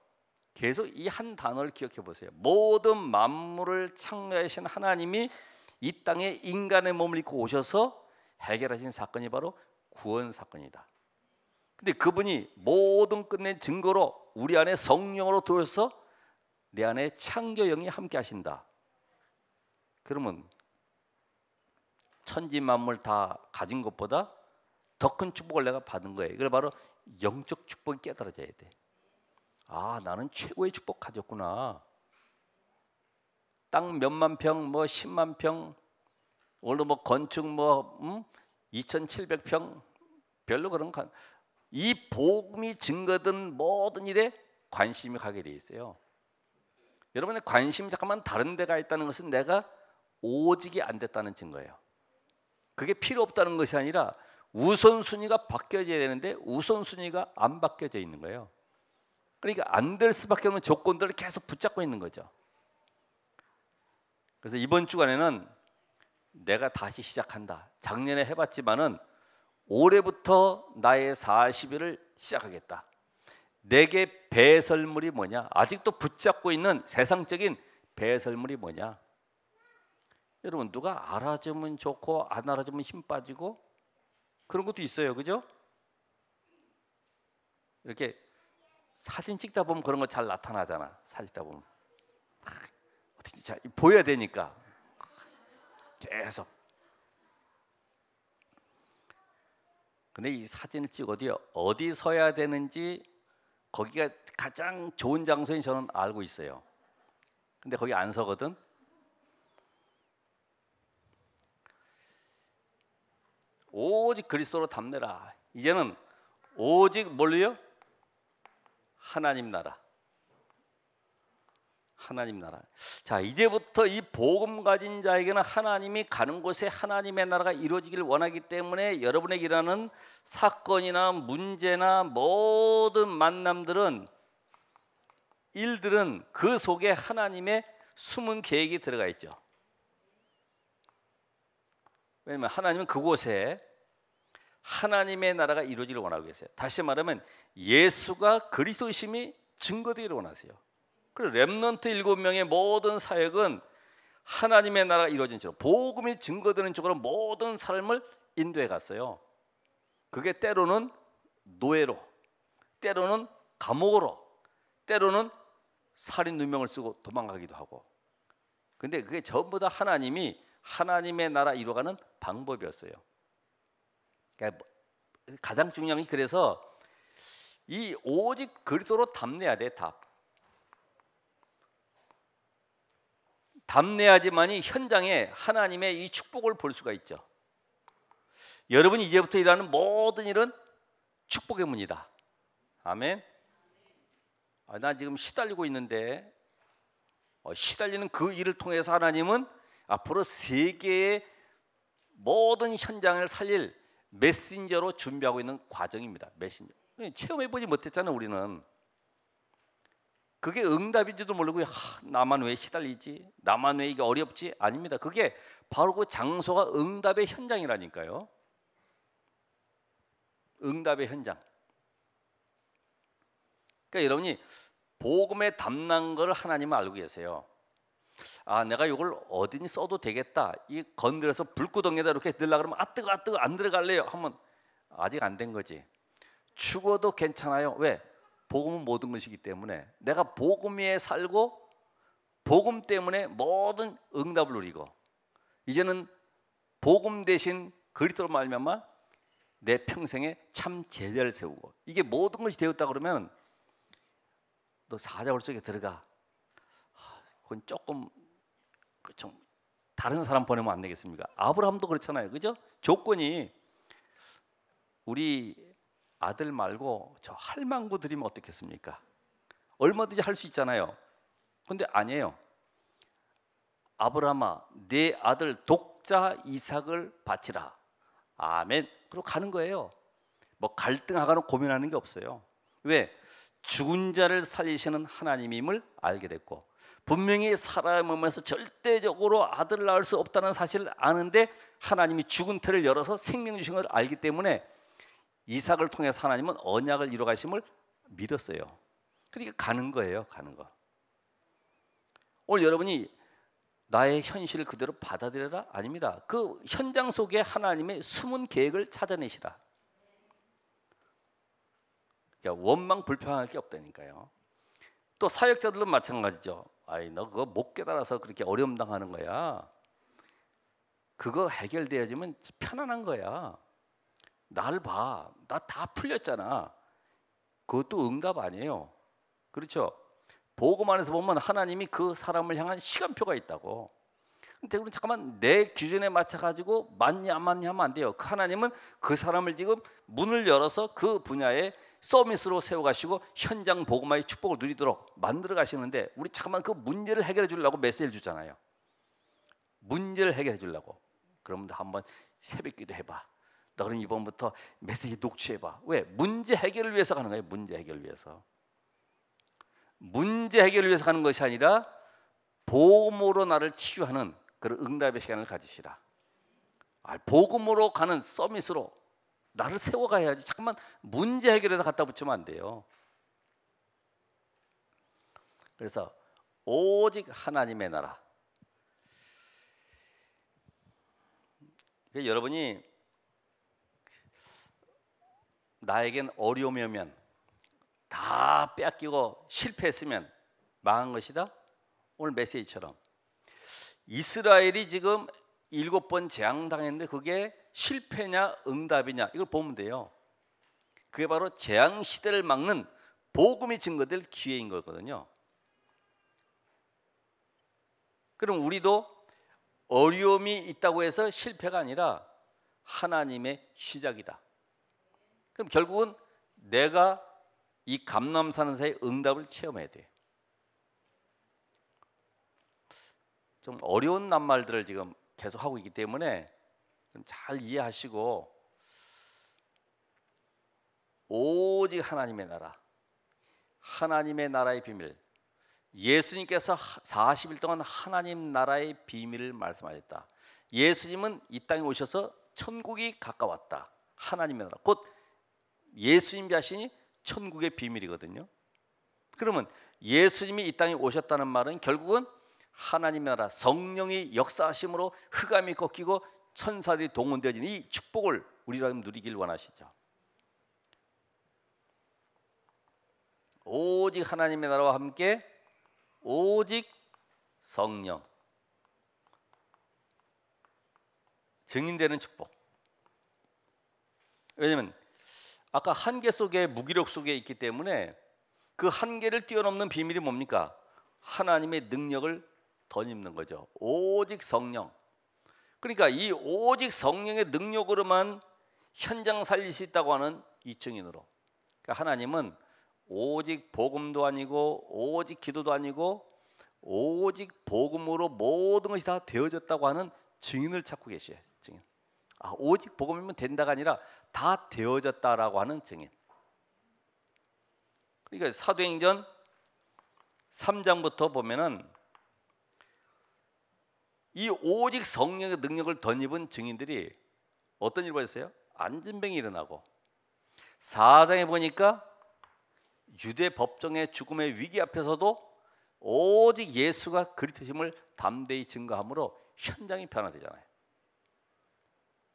계속 이 한 단어를 기억해 보세요. 모든 만물을 창조하신 하나님이 이 땅에 인간의 몸을 입고 오셔서 해결하신 사건이 바로 구원 사건이다. 근데 그분이 모든 끝낸 증거로 우리 안에 성령으로 들어서 내 안에 창조 영이 함께 하신다. 그러면 천지 만물 다 가진 것보다 더 큰 축복을 내가 받은 거예요. 그래 바로 영적 축복이 깨달아져야 돼. 나는 최고의 축복 가졌구나. 땅 몇만 평, 뭐 10만 평, 오늘 뭐 건축 2,700평 별로 그런 거. 이 복음이 증거된 모든 일에 관심이 가게 돼 있어요. 여러분의 관심이 잠깐만 다른 데가 있다는 것은 내가 오직이 안 됐다는 증거예요. 그게 필요 없다는 것이 아니라 우선순위가 바뀌어져야 되는데 우선순위가 안 바뀌어져 있는 거예요. 그러니까 안 될 수밖에 없는 조건들을 계속 붙잡고 있는 거죠. 그래서 이번 주간에는 내가 다시 시작한다. 작년에 해봤지만은 올해부터 나의 40일을 시작하겠다. 내게 배설물이 뭐냐? 아직도 붙잡고 있는 세상적인 배설물이 뭐냐? 여러분, 누가 알아주면 좋고 안 알아주면 힘 빠지고 그런 것도 있어요. 그죠? 이렇게 사진 찍다 보면 그런 거 잘 나타나잖아. 사진 찍다 보면 어떻게 잘 보여야 되니까 계속. 근데 이 사진을 찍어도 어디 서야 되는지 거기가 가장 좋은 장소인 저는 알고 있어요. 근데 거기 안 서거든. 오직 그리스도로 담내라. 이제는 오직 뭘로요? 하나님 나라. 하나님 나라. 자, 이제부터 이 복음 가진 자에게는 하나님이 가는 곳에 하나님의 나라가 이루어지기를 원하기 때문에 여러분에게 일어나는 사건이나 문제나 모든 만남들은 일들은 그 속에 하나님의 숨은 계획이 들어가 있죠. 왜냐하면 하나님은 그곳에 하나님의 나라가 이루어지기를 원하고 계세요. 다시 말하면 예수가 그리스도이심이 증거되기를 원하세요. 그래서 렘넌트 7명의 모든 사역은 하나님의 나라가 이루어진 쪽으로, 복음이 증거되는 쪽으로 모든 삶을 인도해 갔어요. 그게 때로는 노예로, 때로는 감옥으로, 때로는 살인 누명을 쓰고 도망가기도 하고. 근데 그게 전부 다 하나님이 하나님의 나라 이루어가는 방법이었어요. 그러니까 가장 중요한 게, 그래서 이 오직 그리스도로 답내야 돼. 답내야지만이 현장에 하나님의 이 축복을 볼 수가 있죠. 여러분이 이제부터 일하는 모든 일은 축복의 문이다. 아멘. 나 지금 시달리고 있는데, 시달리는 그 일을 통해서 하나님은 앞으로 세계의 모든 현장을 살릴 메신저로 준비하고 있는 과정입니다. 메신저. 체험해보지 못했잖아요, 우리는. 그게 응답인지도 모르고, 나만 왜 시달리지? 나만 왜 이게 어렵지? 아닙니다. 그게 바로 그 장소가 응답의 현장이라니까요. 응답의 현장. 그러니까 여러분이 복음에 담난 걸 하나님은 알고 계세요. 내가 이걸 어디니 써도 되겠다. 이 건드려서 불구덩이에다 이렇게 넣으려고 그러면 뜨거 안 들어갈래요 하면 아직 안 된 거지. 죽어도 괜찮아요. 왜? 복음은 모든 것이기 때문에. 내가 복음 위에 살고 복음 때문에 모든 응답을 누리고, 이제는 복음 대신 그리스도로 말미암아 내 평생에 참 제자를 세우고, 이게 모든 것이 되었다 그러면 너 사자굴 속에 들어가. 그건 조금 좀 다른 사람 보내면 안 되겠습니까? 아브라함도 그렇잖아요, 그죠? 조건이 우리 아들 말고 저 할망구 드리면 어떻겠습니까? 얼마든지 할 수 있잖아요. 근데 아니에요. 아브라함아, 내 아들 독자 이삭을 바치라. 아멘. 그리고 가는 거예요. 뭐 갈등하거나 고민하는 게 없어요. 왜? 죽은 자를 살리시는 하나님임을 알게 됐고, 분명히 사람의 몸에서 절대적으로 아들을 낳을 수 없다는 사실을 아는데 하나님이 죽은 태를 열어서 생명 주신 걸 알기 때문에 이삭을 통해서 하나님은 언약을 이루어 가심을 믿었어요. 그러니까 가는 거예요, 가는 거. 오늘 여러분이 나의 현실을 그대로 받아들여라? 아닙니다. 그 현장 속에 하나님의 숨은 계획을 찾아내시라. 그러니까 원망 불평할 게 없다니까요. 또 사역자들도 마찬가지죠. 너 그거 못 깨달아서 그렇게 어려움 당하는 거야. 그거 해결되어지면 편안한 거야. 나를 봐, 나 다 풀렸잖아. 그것도 응답 아니에요. 그렇죠? 복음 안에서 보면 하나님이 그 사람을 향한 시간표가 있다고. 근데 그럼 잠깐만 내 기준에 맞춰가지고 맞냐 안 맞냐 하면 안 돼요. 그 하나님은 그 사람을 지금 문을 열어서 그 분야에 서밋으로 세워가시고 현장 복음화의 축복을 누리도록 만들어 가시는데, 우리 잠깐만 그 문제를 해결해 주려고 메시지를 주잖아요. 문제를 해결해 주려고. 그러면 한번 새벽기도 해봐. 너 그럼 이번부터 메시지 녹취해봐. 왜? 문제 해결을 위해서 가는 거예요. 문제 해결을 위해서. 문제 해결을 위해서 가는 것이 아니라 복음으로 나를 치유하는 그런 응답의 시간을 가지시라. 복음으로 가는 서밋으로 나를 세워가야지. 잠깐만 문제 해결에다 갖다 붙이면 안 돼요. 그래서 오직 하나님의 나라. 여러분이 나에겐 어려움이 오면 다 빼앗기고 실패했으면 망한 것이다. 오늘 메시지처럼 이스라엘이 지금 7번 재앙당했는데 그게 실패냐 응답이냐 이걸 보면 돼요. 그게 바로 재앙 시대를 막는 복음이 증거될 기회인 거거든요. 그럼 우리도 어려움이 있다고 해서 실패가 아니라 하나님의 시작이다. 그럼 결국은 내가 이 감람산에서의 응답을 체험해야 돼. 좀 어려운 낱말들을 지금 계속 하고 있기 때문에 좀 잘 이해하시고, 오직 하나님의 나라, 하나님의 나라의 비밀. 예수님께서 40일 동안 하나님 나라의 비밀을 말씀하셨다. 예수님은 이 땅에 오셔서 천국이 가까웠다. 하나님의 나라, 곧 예수님 자신이 천국의 비밀이거든요. 그러면 예수님이 이 땅에 오셨다는 말은 결국은 하나님의 나라, 성령이 역사하심으로 흑암이 꺾이고 천사들이 동원되어지는 이 축복을 우리가 누리길 원하시죠. 오직 하나님의 나라와 함께 오직 성령, 증인되는 축복. 왜냐하면 아까 한계 속에 무기력 속에 있기 때문에 그 한계를 뛰어넘는 비밀이 뭡니까? 하나님의 능력을 덧입는 거죠. 오직 성령. 그러니까 이 오직 성령의 능력으로만 현장 살릴 수 있다고 하는 이 증인으로. 그러니까 하나님은 오직 복음도 아니고 오직 기도도 아니고 오직 복음으로 모든 것이 다 되어졌다고 하는 증인을 찾고 계셔요. 증인. 오직 복음이면 된다가 아니라 다 되어졌다라고 하는 증인. 그러니까 사도행전 3장부터 보면은 이 오직 성령의 능력을 덧입은 증인들이 어떤 일을 벌였어요? 안진병이 일어나고, 4장에 보니까 유대 법정의 죽음의 위기 앞에서도 오직 예수가 그리스도심을 담대히 증거함으로 현장이 변화되잖아요.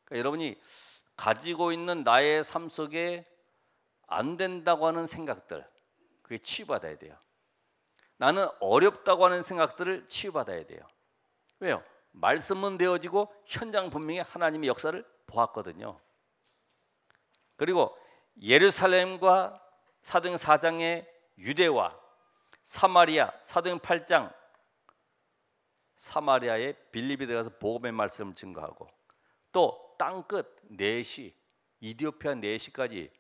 그러니까 여러분이 가지고 있는 나의 삶 속에 안 된다고 하는 생각들, 그게 치유받아야 돼요. 나는 어렵다고 하는 생각들을 치유받아야 돼요. 왜요? 말씀은 되어지고 현장 분명히 하나님의 역사를 보았거든요. 그리고 예루살렘과 사도행 4장의 유대와 사마리아, 사도행 8장 사마리아의 빌립에 들어가서 복음의 말씀을 증거하고, 또 땅끝 네시, 이디오피아 네시까지,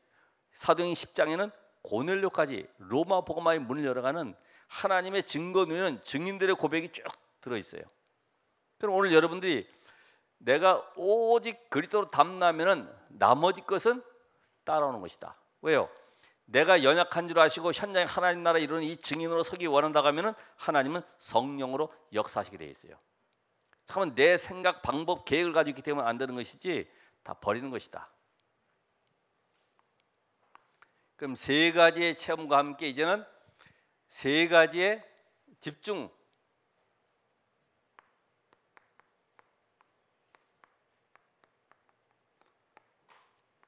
사도행 10장에는 고넬료까지 로마 복음화의 문을 열어가는 하나님의 증거 누리는 증인들의 고백이 쭉 들어있어요. 그럼 오늘 여러분들이 내가 오직 그리스도로 담나면은 나머지 것은 따라오는 것이다. 왜요? 내가 연약한 줄 아시고 현장에 하나님 나라 이루는 이 증인으로 서기 원한다고 하면은 하나님은 성령으로 역사하시게 되어 있어요. 잠깐만, 내 생각, 방법, 계획을 가지고 있기 때문에 안 되는 것이지 다 버리는 것이다. 그럼 세 가지의 체험과 함께 이제는 세 가지의 집중.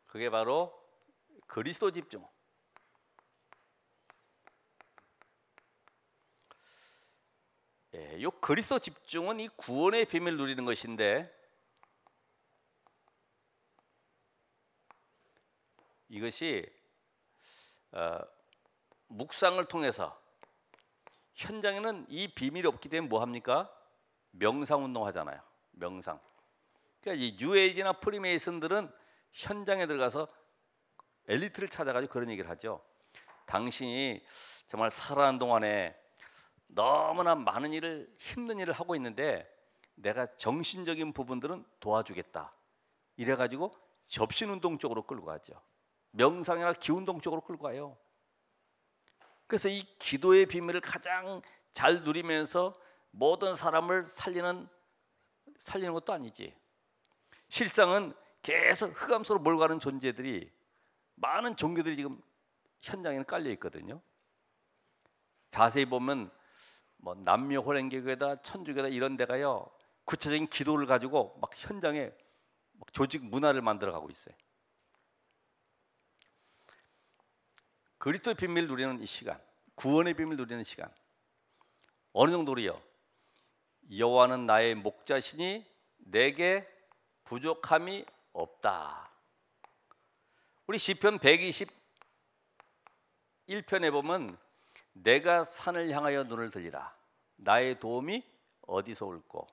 그게 바로 그리스도 집중. 이 그리스도 집중은 이 구원의 비밀을 누리는 것인데, 이것이 묵상을 통해서, 현장에는 이 비밀이 없기 때문에 뭐 합니까? 명상 운동 하잖아요. 명상. 그러니까 이 뉴에이지나 프리메이슨들은 현장에 들어가서 엘리트를 찾아가지고 그런 얘기를 하죠. 당신이 정말 살아가는 동안에 너무나 많은 일을, 힘든 일을 하고 있는데 내가 정신적인 부분들은 도와주겠다. 이래가지고 접신운동 쪽으로 끌고 가죠. 명상이나 기운동 쪽으로 끌고 가요. 그래서 이 기도의 비밀을 가장 잘 누리면서 모든 사람을 살리는 것도 아니지. 실상은 계속 흑암소로 몰아가는 존재들이, 많은 종교들이 지금 현장에는 깔려 있거든요. 자세히 보면 뭐 남묘호랭교회다, 천주교다 이런 데가요, 구체적인 기도를 가지고 막 현장에 막 조직 문화를 만들어 가고 있어요. 그리스도의 비밀을 누리는 이 시간, 구원의 비밀을 누리는 시간, 어느 정도로요? 여호와는 나의 목자시니 내게 부족함이 없다. 우리 시편 121편에 보면 내가 산을 향하여 눈을 들리라. 나의 도움이 어디서 올꼬?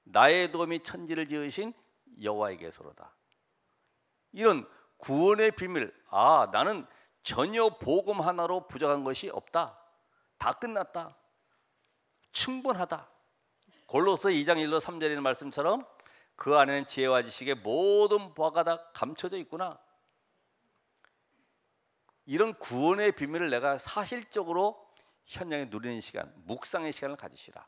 나의 도움이 천지를 지으신 여호와에게서로다. 이런 구원의 비밀, 나는 전혀 복음 하나로 부족한 것이 없다. 다 끝났다. 충분하다. 골로새 2장 1로 3절에 있는 말씀처럼 그 안에는 지혜와 지식의 모든 보화가 다 감춰져 있구나. 이런 구원의 비밀을 내가 사실적으로 현장에 누리는 시간, 묵상의 시간을 가지시라.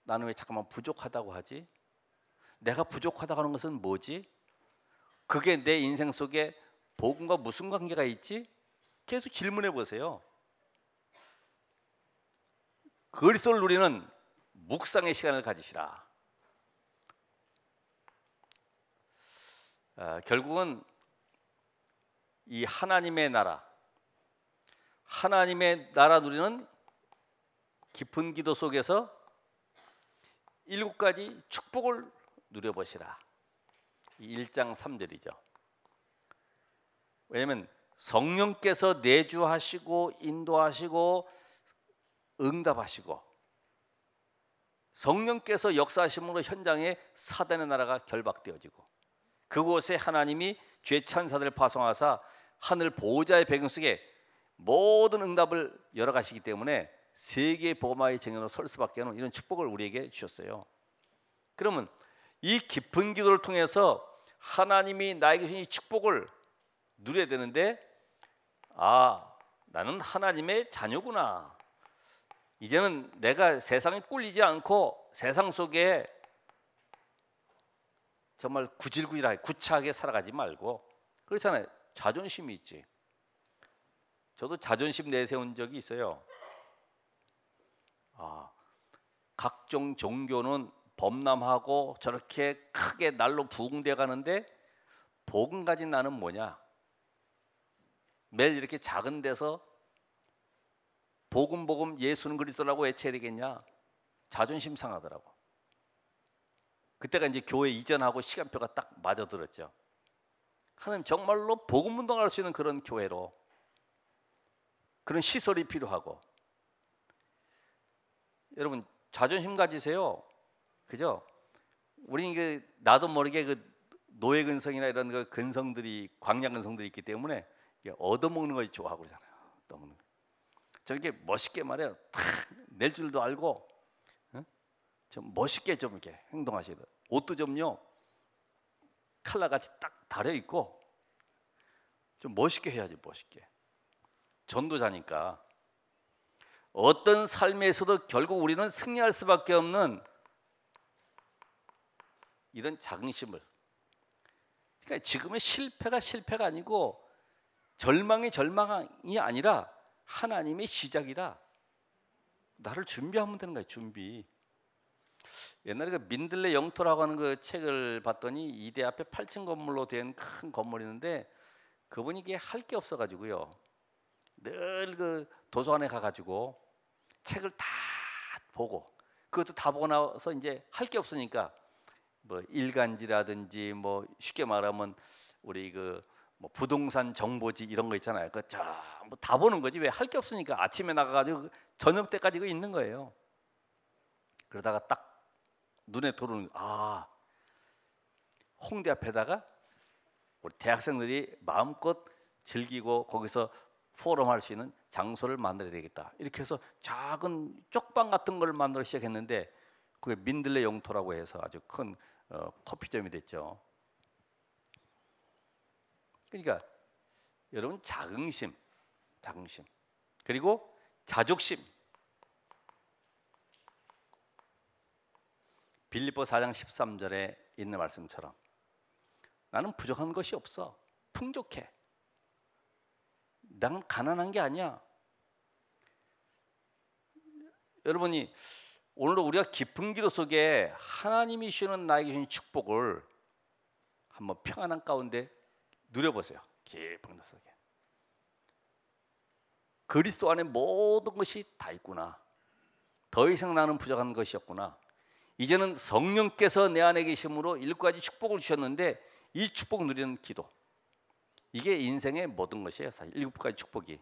나는 왜 잠깐만 부족하다고 하지? 내가 부족하다고 하는 것은 뭐지? 그게 내 인생 속에 복음과 무슨 관계가 있지? 계속 질문해 보세요. 그리스도를 누리는 묵상의 시간을 가지시라. 결국은 이 하나님의 나라, 하나님의 나라 누리는 깊은 기도 속에서 7가지 축복을 누려보시라. 1장 3절이죠. 왜냐하면 성령께서 내주하시고 인도하시고 응답하시고 성령께서 역사하심으로 현장에 사단의 나라가 결박되어지고 그곳에 하나님이 주의 천사들을 파송하사 하늘 보호자의 배경 속에 모든 응답을 열어가시기 때문에 세계 복음화의 정연으로 설 수밖에 없는 이런 축복을 우리에게 주셨어요. 그러면 이 깊은 기도를 통해서 하나님이 나에게 주신 이 축복을 누려야 되는데, 나는 하나님의 자녀구나. 이제는 내가 세상에 꿀리지 않고 세상 속에 정말 구차하게 살아가지 말고, 그렇잖아요. 자존심이 있지. 저도 자존심 내세운 적이 있어요. 각종 종교는 범람하고 저렇게 크게 날로 부흥돼 가는데 복음 가진 나는 뭐냐? 매일 이렇게 작은 데서 복음 예수는 그리스도라고 외쳐야 되겠냐? 자존심 상하더라고. 그때가 이제 교회 이전하고 시간표가 딱 맞아들었죠. 하나님 정말로 복음 운동할 수 있는 그런 교회로, 그런 시설이 필요하고. 여러분 자존심 가지세요. 그죠? 우리 나도 모르게 노예 근성이나 이런 근성들이, 광야 근성들이 있기 때문에 얻어먹는 걸 좋아하고 그러잖아요. 얻어먹는 거. 저렇게 멋있게 말해요. 탁 낼 줄도 알고, 좀 멋있게 좀 이렇게 행동하셔야 돼요. 옷도 좀요 칼라같이 딱 달려 있고 좀 멋있게 해야지. 멋있게. 전도자니까 어떤 삶에서도 결국 우리는 승리할 수밖에 없는 이런 자긍심을, 그러니까 지금의 실패가 아니고 절망이 아니라 하나님의 시작이다. 나를 준비하면 되는 거예요. 준비. 옛날에 민들레 영토라고 하는 그 책을 봤더니 이대 앞에 8층 건물로 된 큰 건물이 있는데, 그분이 이게 할 게 없어가지고요 늘 도서관에 가가지고 책을 다 보고, 그것도 다 보고 나서 이제 할 게 없으니까 뭐 일간지라든지 뭐 쉽게 말하면 우리 뭐 부동산 정보지 이런 거 있잖아요. 뭐 다 보는 거지. 왜 할 게 없으니까 아침에 나가가지고 저녁 때까지 있는 거예요. 그러다가 딱 눈에 들어오는, 홍대 앞에다가 우리 대학생들이 마음껏 즐기고 거기서 포럼할 수 있는 장소를 만들어야 되겠다. 이렇게 해서 작은 쪽방 같은 걸 만들어 시작했는데, 그게 민들레 영토라고 해서 아주 큰 커피점이 됐죠. 그러니까 여러분 자긍심 그리고 자족심. 빌립보 4장 13절에 있는 말씀처럼 나는 부족한 것이 없어. 풍족해. 난 가난한 게 아니야. 여러분이 오늘도 우리가 깊은 기도 속에 하나님이 주시는 나에게 주신 축복을 한번 평안한 가운데 누려보세요. 깊은 기도 속에 그리스도 안에 모든 것이 다 있구나. 더 이상 나는 부족한 것이 없구나. 이제는 성령께서 내 안에 계심으로 7가지 축복을 주셨는데 이 축복 누리는 기도, 이게 인생의 모든 것이에요. 사실 7가지 축복이.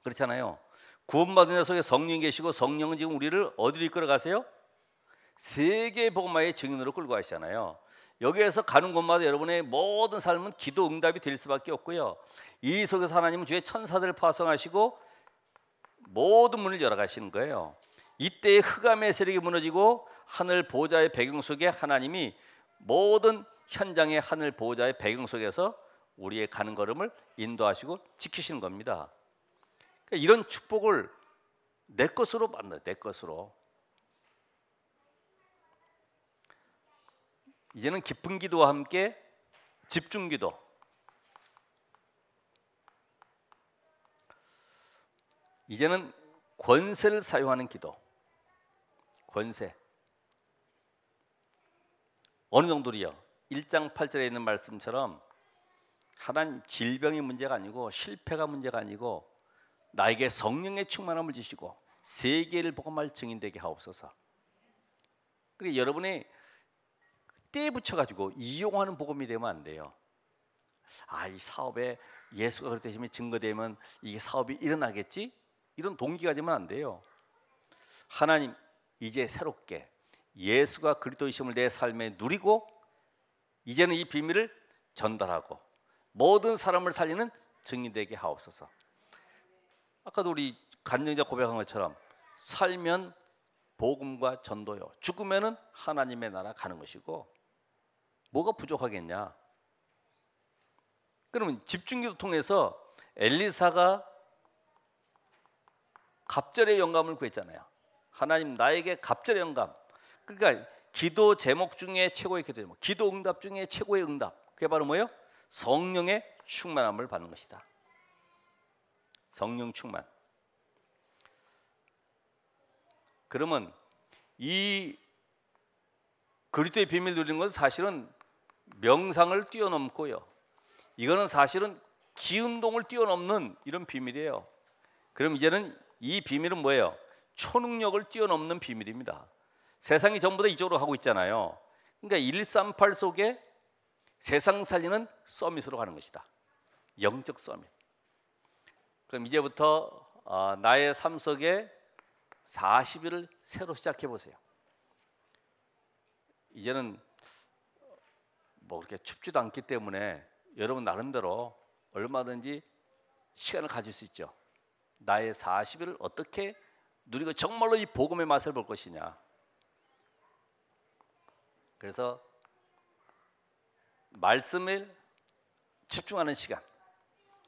그렇잖아요. 구원받은 자 속에 성령이 계시고 성령은 지금 우리를 어디로 이끌어 가세요? 세계 복음화의 증인으로 끌고 가시잖아요. 여기에서 가는 곳마다 여러분의 모든 삶은 기도 응답이 될 수밖에 없고요. 이 속에서 하나님은 주의 천사들을 파송하시고 모든 문을 열어 가시는 거예요. 이때의 흑암의 세력이 무너지고 하늘 보호자의 배경 속에 하나님이 모든 현장의 하늘 보호자의 배경 속에서 우리의 가는 걸음을 인도하시고 지키시는 겁니다. 그러니까 이런 축복을 내 것으로 만들어요. 내 것으로. 이제는 깊은 기도와 함께 집중 기도. 이제는 권세를 사용하는 기도. 권세. 어느 정도로요? 1장 8절에 있는 말씀처럼 하나님 질병이 문제가 아니고 실패가 문제가 아니고 나에게 성령의 충만함을 주시고 세계를 복음할 증인되게 하옵소서. 그리고 여러분이 때에 붙여가지고 이용하는 복음이 되면 안 돼요. 이 사업에 예수가 그렇다시면 증거되면 이게 사업이 일어나겠지? 이런 동기가 되면 안 돼요. 하나님 이제 새롭게 예수가 그리스도이심을 내 삶에 누리고 이제는 이 비밀을 전달하고 모든 사람을 살리는 증인되게 하옵소서. 아까도 우리 간증자 고백한 것처럼 살면 복음과 전도요, 죽으면은 하나님의 나라 가는 것이고 뭐가 부족하겠냐? 그러면 집중기도 통해서 엘리사가 갑절의 영감을 구했잖아요. 하나님 나에게 갑절의 영감. 그러니까 기도 제목 중에 최고의 기도 제목, 기도 응답 중에 최고의 응답. 그게 바로 뭐예요? 성령의 충만함을 받는 것이다. 성령 충만. 그러면 이 그리스도의 비밀 누리는 것은 사실은 명상을 뛰어넘고요. 이거는 사실은 기운동을 뛰어넘는 이런 비밀이에요. 그럼 이제는 이 비밀은 뭐예요? 초능력을 뛰어넘는 비밀입니다. 세상이 전부 다 이쪽으로 가고 있잖아요. 그러니까 138 속에 세상 살리는 서밋으로 가는 것이다. 영적 서밋. 그럼 이제부터 나의 삶 속에 40일을 새로 시작해 보세요. 이제는 뭐 그렇게 춥지도 않기 때문에 여러분 나름대로 얼마든지 시간을 가질 수 있죠. 나의 40일을 어떻게 누리고 정말로 이 복음의 맛을 볼 것이냐. 그래서 말씀에 집중하는 시간.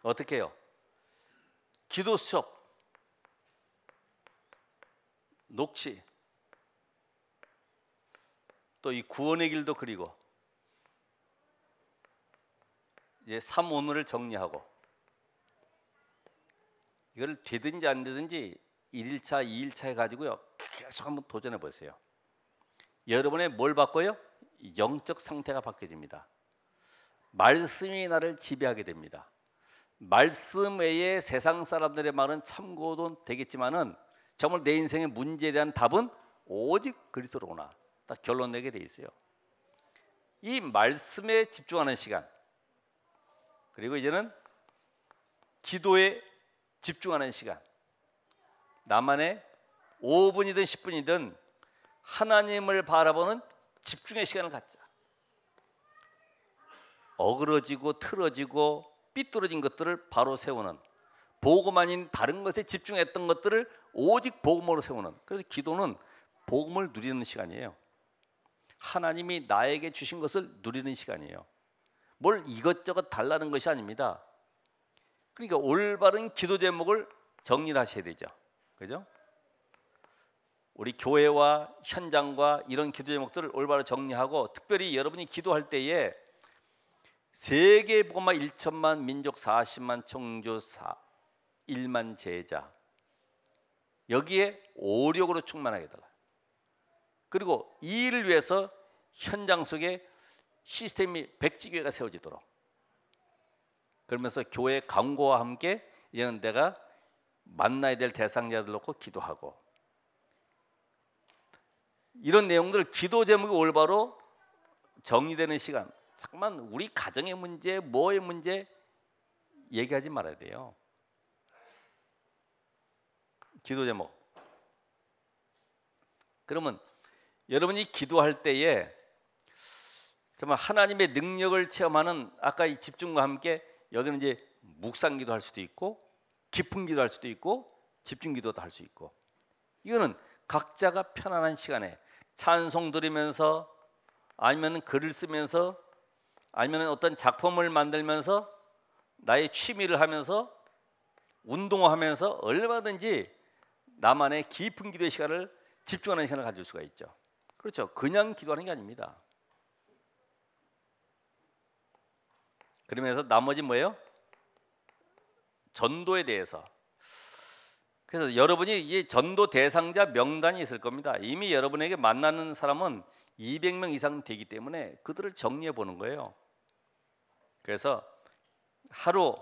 어떻게 해요? 기도 수업, 녹취, 또 이 구원의 길도 그리고 이제 3오늘을 정리하고 이걸 되든지 안 되든지 1일차, 2일차 해가지고요 계속 한번 도전해 보세요. 여러분의 뭘 바꿔요? 영적 상태가 바뀌어집니다. 말씀이 나를 지배하게 됩니다. 말씀 외에 세상 사람들의 말은 참고도 되겠지만은 정말 내 인생의 문제에 대한 답은 오직 그리스도로구나. 딱 결론 내게 돼 있어요. 이 말씀에 집중하는 시간, 그리고 이제는 기도에 집중하는 시간. 나만의 5분이든 10분이든 하나님을 바라보는 집중의 시간을 갖자. 어그러지고 틀어지고 삐뚤어진 것들을 바로 세우는, 복음 아닌 다른 것에 집중했던 것들을 오직 복음으로 세우는. 그래서 기도는 복음을 누리는 시간이에요. 하나님이 나에게 주신 것을 누리는 시간이에요. 뭘 이것저것 달라는 것이 아닙니다. 그러니까 올바른 기도 제목을 정리를 하셔야 되죠. 그죠? 우리 교회와 현장과 이런 기도 제목들을 올바로 정리하고, 특별히 여러분이 기도할 때에 세계 복음화 1천만, 민족 40만, 청조 1만 제자, 여기에 오력으로 충만하게 해달라. 그리고 이 일을 위해서 현장 속에 시스템이 백지교회가 세워지도록. 그러면서 교회 강구와 함께 이제는 내가 만나야 될 대상자들 놓고 기도하고, 이런 내용들 기도 제목이 올바로 정리되는 시간. 잠깐만 우리 가정의 문제, 뭐의 문제 얘기하지 말아야 돼요. 기도 제목. 그러면 여러분이 기도할 때에 정말 하나님의 능력을 체험하는, 아까 이 집중과 함께 여기는 이제 묵상 기도할 수도 있고 깊은 기도할 수도 있고 집중 기도도 할 수 있고, 이거는 각자가 편안한 시간에 찬송 드리면서, 아니면 글을 쓰면서, 아니면 어떤 작품을 만들면서, 나의 취미를 하면서, 운동하면서 얼마든지 나만의 깊은 기도의 시간을 집중하는 시간을 가질 수가 있죠. 그렇죠. 그냥 기도하는 게 아닙니다. 그러면서 나머지 뭐예요? 전도에 대해서. 그래서 여러분이 이 전도 대상자 명단이 있을 겁니다. 이미 여러분에게 만나는 사람은 200명 이상 되기 때문에 그들을 정리해 보는 거예요. 그래서 하루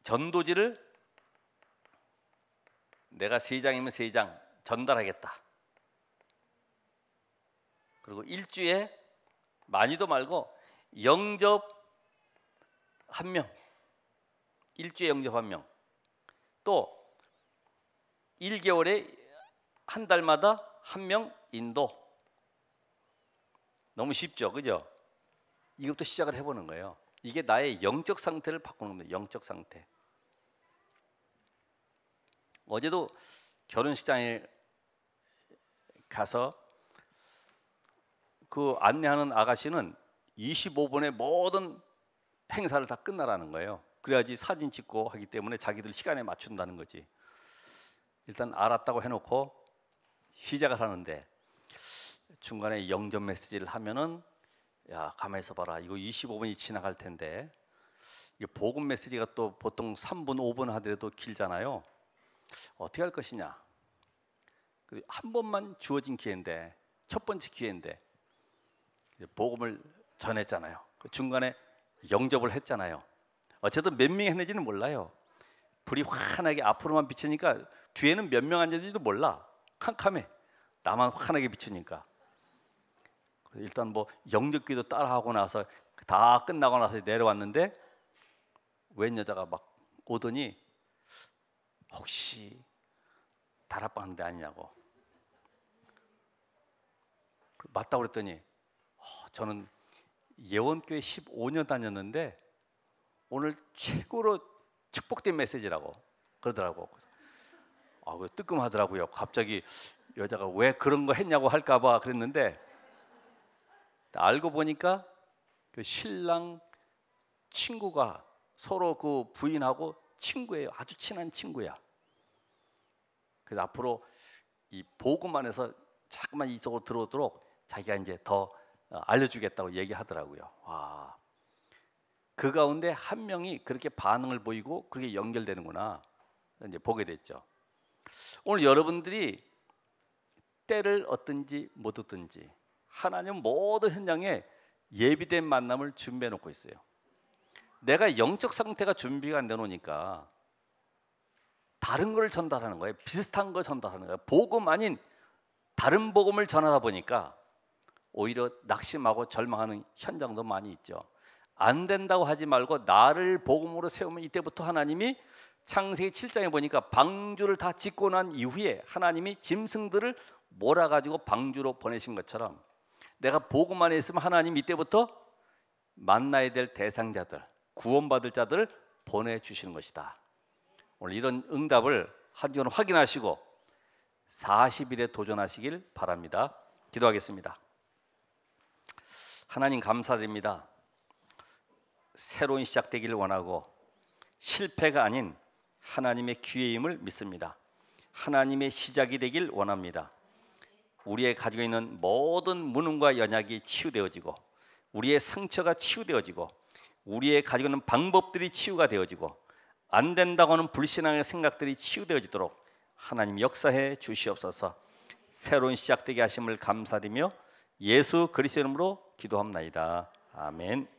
전도지를 내가 3장이면 3장 전달하겠다. 그리고 일주에 많이도 말고 영접 1명, 일주에 영접 1명, 또 1개월에 한 달마다 1명 인도. 너무 쉽죠, 그죠? 이것부터 시작을 해보는 거예요. 이게 나의 영적 상태를 바꾸는 겁니다. 영적 상태. 어제도 결혼식장에 가서 그 안내하는 아가씨는 25분에 모든 행사를 다 끝나라는 거예요. 그래야지 사진 찍고 하기 때문에 자기들 시간에 맞춘다는 거지. 일단 알았다고 해놓고 시작을 하는데 중간에 영접 메시지를 하면은 야, 가만히 있어 봐라. 이거 25분이 지나갈 텐데 이게 복음 메시지가 또 보통 3분, 5분 하더라도 길잖아요. 어떻게 할 것이냐. 한 번만 주어진 기회인데, 첫 번째 기회인데 복음을 전했잖아요. 중간에 영접을 했잖아요. 어쨌든 몇 명이 했는지는 몰라요. 불이 환하게 앞으로만 비치니까 뒤에는 몇 명 앉았는지도 몰라. 캄캄해. 나만 환하게 비추니까. 일단 뭐 영접기도 따라하고 나서 다 끝나고 나서 내려왔는데 웬 여자가 막 오더니 혹시 다락방 하는 데 아니냐고. 맞다고 그랬더니 저는 예원교회 15년 다녔는데 오늘 최고로 축복된 메시지라고 그러더라고. 그 뜨끔하더라고요. 갑자기 여자가 왜 그런 거 했냐고 할까 봐 그랬는데 알고 보니까 그 신랑 친구가 서로 그 부인하고 친구예요. 아주 친한 친구야. 그래서 앞으로 이 복음 안에서 자꾸만 이쪽으로 들어오도록 자기가 이제 더 알려주겠다고 얘기하더라고요. 와, 그 가운데 한 명이 그렇게 반응을 보이고 그렇게 연결되는구나 이제 보게 됐죠. 오늘 여러분들이 때를 얻든지 못 얻든지 하나님은 모든 현장에 예비된 만남을 준비해 놓고 있어요. 내가 영적 상태가 준비가 안 돼 놓으니까 다른 걸 전달하는 거예요. 비슷한 걸 전달하는 거예요. 복음 아닌 다른 복음을 전하다 보니까 오히려 낙심하고 절망하는 현장도 많이 있죠. 안 된다고 하지 말고 나를 복음으로 세우면 이때부터 하나님이 창세기 7장에 보니까 방주를 다 짓고 난 이후에 하나님이 짐승들을 몰아가지고 방주로 보내신 것처럼 내가 복음 안에 있으면 하나님 이때부터 만나야 될 대상자들, 구원받을 자들을 보내주시는 것이다. 오늘 이런 응답을 한번 확인하시고 40일에 도전하시길 바랍니다. 기도하겠습니다. 하나님 감사드립니다. 새로운 시작되기를 원하고 실패가 아닌 하나님의 기회임을 믿습니다. 하나님의 시작이 되길 원합니다. 우리의 가지고 있는 모든 무능과 연약이 치유되어지고 우리의 상처가 치유되어지고 우리의 가지고 있는 방법들이 치유가 되어지고 안 된다고 하는 불신앙의 생각들이 치유되어지도록 하나님 역사해 주시옵소서. 새로운 시작되게 하심을 감사드리며 예수 그리스도 이름으로 기도합나이다. 아멘.